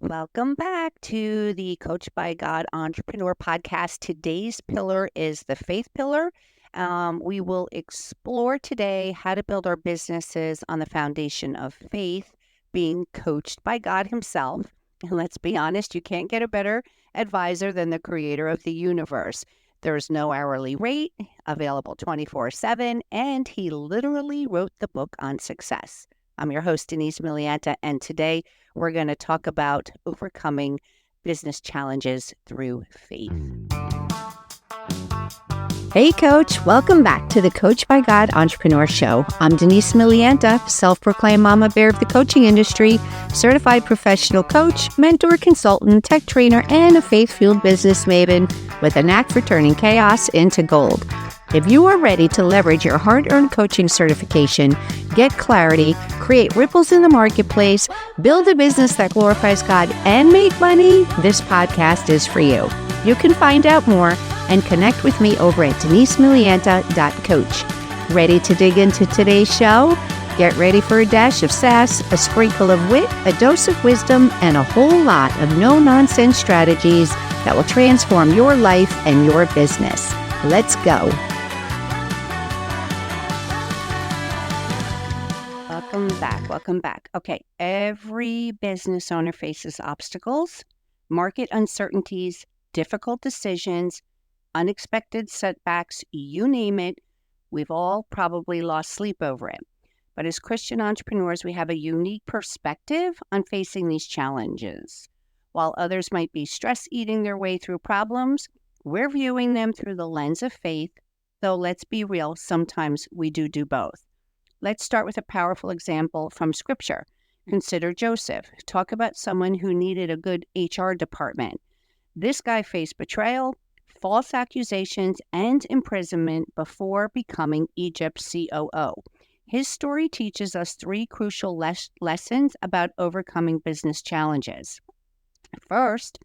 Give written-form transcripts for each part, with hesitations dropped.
Welcome back to the Coach by God Entrepreneur Podcast. Today's pillar is the faith pillar. We will explore today how to build our businesses on the foundation of faith, being coached by God Himself. And let's be honest, you can't get a better advisor than the creator of the universe. There's no hourly rate, available 24/7, and he literally wrote the book on success. I'm your host, 𝗕𝗏𝗄𝗎𝗓, and today we're going to talk about overcoming business challenges through faith. Hey, Coach. Welcome back to the Coach by God Entrepreneur Show. I'm 𝗕𝗏𝗄𝗎𝗓, self-proclaimed mama bear of the coaching industry, certified professional coach, mentor, consultant, tech trainer, and a faith-fueled business maven with a knack for turning chaos into gold. If you are ready to leverage your hard-earned coaching certification, get clarity, create ripples in the marketplace, build a business that glorifies God, and make money, this podcast is for you. You can find out more and connect with me over at 𝗕𝗏𝗄𝗎𝗓.coach. Ready to dig into today's show? Get ready for a dash of sass, a sprinkle of wit, a dose of wisdom, and a whole lot of no-nonsense strategies that will transform your life and your business. Let's go. Welcome back. Okay, every business owner faces obstacles, market uncertainties, difficult decisions, unexpected setbacks, you name it. We've all probably lost sleep over it. But as Christian entrepreneurs, we have a unique perspective on facing these challenges. While others might be stress eating their way through problems, we're viewing them through the lens of faith, though let's be real, sometimes we do both. Let's start with a powerful example from Scripture. Consider Joseph. Talk about someone who needed a good HR department. This guy faced betrayal, false accusations, and imprisonment before becoming Egypt's COO. His story teaches us three crucial lessons about overcoming business challenges. First,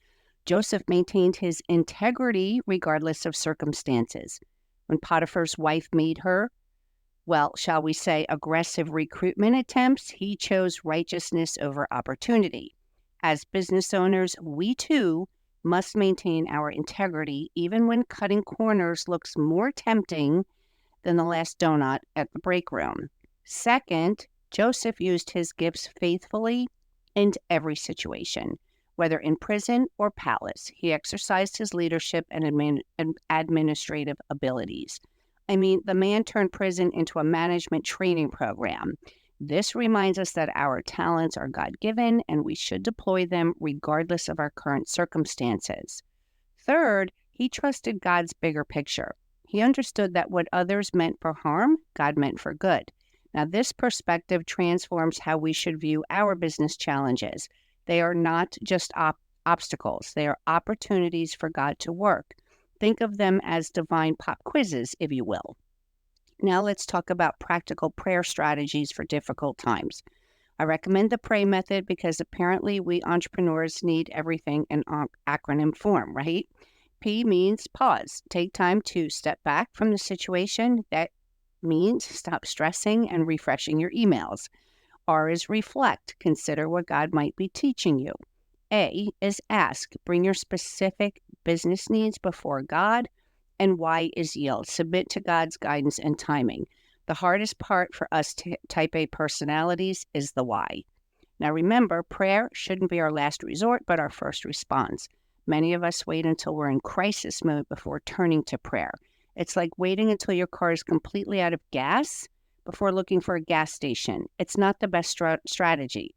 Joseph maintained his integrity regardless of circumstances. When Potiphar's wife made her, shall we say, aggressive recruitment attempts, he chose righteousness over opportunity. As business owners, we too must maintain our integrity even when cutting corners looks more tempting than the last donut at the break room. Second, Joseph used his gifts faithfully in every situation, whether in prison or palace. He exercised his leadership and administrative abilities. The man turned prison into a management training program. This reminds us that our talents are God-given and we should deploy them regardless of our current circumstances. Third, he trusted God's bigger picture. He understood that what others meant for harm, God meant for good. Now, this perspective transforms how we should view our business challenges. They are not just obstacles. They are opportunities for God to work. Think of them as divine pop quizzes, if you will. Now let's talk about practical prayer strategies for difficult times. I recommend the PRAY method because apparently we entrepreneurs need everything in acronym form, right? P means pause. Take time to step back from the situation. That means stop stressing and refreshing your emails. R is reflect. Consider what God might be teaching you. A is ask. Bring your specific business needs before God. And Y is yield. Submit to God's guidance and timing. The hardest part for us type A personalities is the why. Now remember, prayer shouldn't be our last resort, but our first response. Many of us wait until we're in crisis mode before turning to prayer. It's like waiting until your car is completely out of gas before looking for a gas station. It's not the best strategy.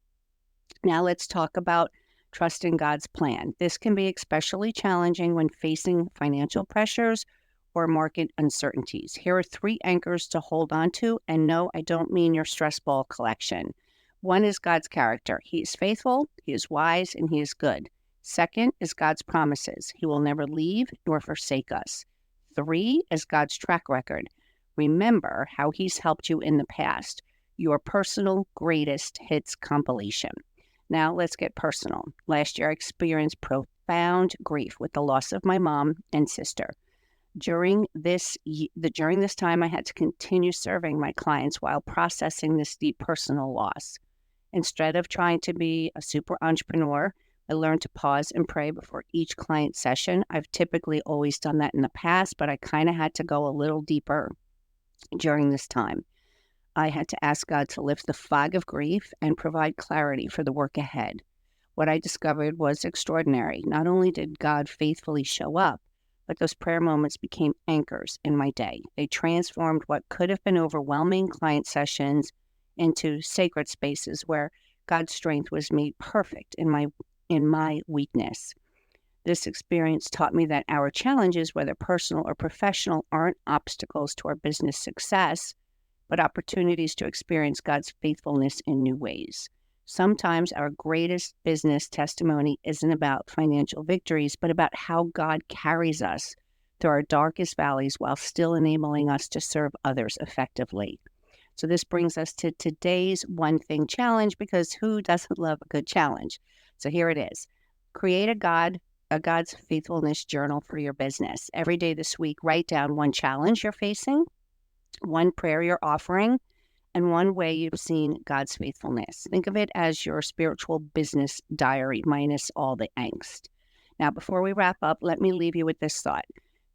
Now let's talk about trusting God's plan. This can be especially challenging when facing financial pressures or market uncertainties. Here are three anchors to hold on to, and no, I don't mean your stress ball collection. One is God's character. He is faithful, He is wise, and He is good. Second is God's promises. He will never leave nor forsake us. Three is God's track record. Remember how He's helped you in the past. Your personal greatest hits compilation. Now let's get personal. Last year I experienced profound grief with the loss of my mom and sister. During this time, I had to continue serving my clients while processing this deep personal loss. Instead of trying to be a super entrepreneur, I learned to pause and pray before each client session. I've typically always done that in the past, but I kind of had to go a little deeper during this time. I had to ask God to lift the fog of grief and provide clarity for the work ahead. What I discovered was extraordinary. Not only did God faithfully show up, but those prayer moments became anchors in my day. They transformed what could have been overwhelming client sessions into sacred spaces where God's strength was made perfect in my weakness. This experience taught me that our challenges, whether personal or professional, aren't obstacles to our business success, but opportunities to experience God's faithfulness in new ways. Sometimes our greatest business testimony isn't about financial victories, but about how God carries us through our darkest valleys while still enabling us to serve others effectively. So this brings us to today's one thing challenge, because who doesn't love a good challenge? So here it is. Create a God's faithfulness journal for your business. Every day this week, write down one challenge you're facing, one prayer you're offering, and one way you've seen God's faithfulness. Think of it as your spiritual business diary minus all the angst. Now, before we wrap up, let me leave you with this thought.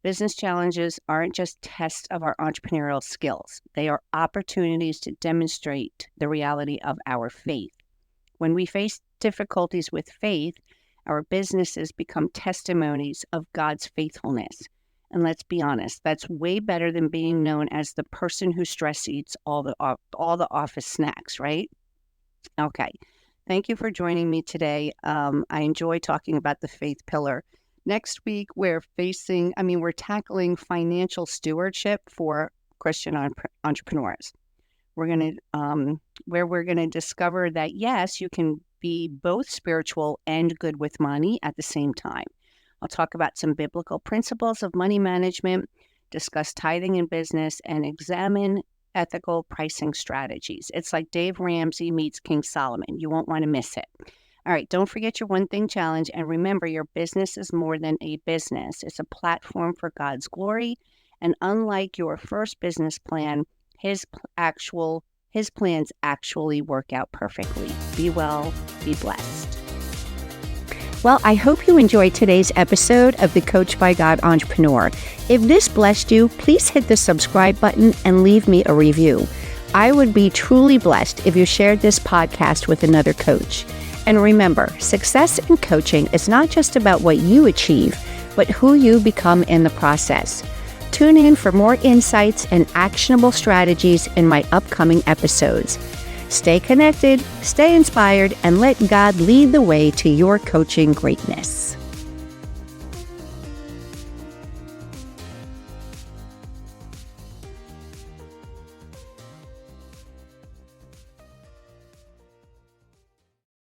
Business challenges aren't just tests of our entrepreneurial skills. They are opportunities to demonstrate the reality of our faith. When we face difficulties with faith, our businesses become testimonies of God's faithfulness. And let's be honest, that's way better than being known as the person who stress eats all the office snacks, right? Okay. Thank you for joining me today. I enjoy talking about the faith pillar. Next week, we're tackling financial stewardship for Christian entrepreneurs. We're going to discover that, yes, you can be both spiritual and good with money at the same time. I'll talk about some biblical principles of money management, discuss tithing in business, and examine ethical pricing strategies. It's like Dave Ramsey meets King Solomon. You won't want to miss it. All right, don't forget your one thing challenge. And remember, your business is more than a business. It's a platform for God's glory. And unlike your first business plan, his plans actually work out perfectly. Be well, be blessed. Well, I hope you enjoyed today's episode of the Coach by God Entrepreneur. If this blessed you, please hit the subscribe button and leave me a review. I would be truly blessed if you shared this podcast with another coach. And remember, success in coaching is not just about what you achieve, but who you become in the process. Tune in for more insights and actionable strategies in my upcoming episodes. Stay connected, stay inspired, and let God lead the way to your coaching greatness.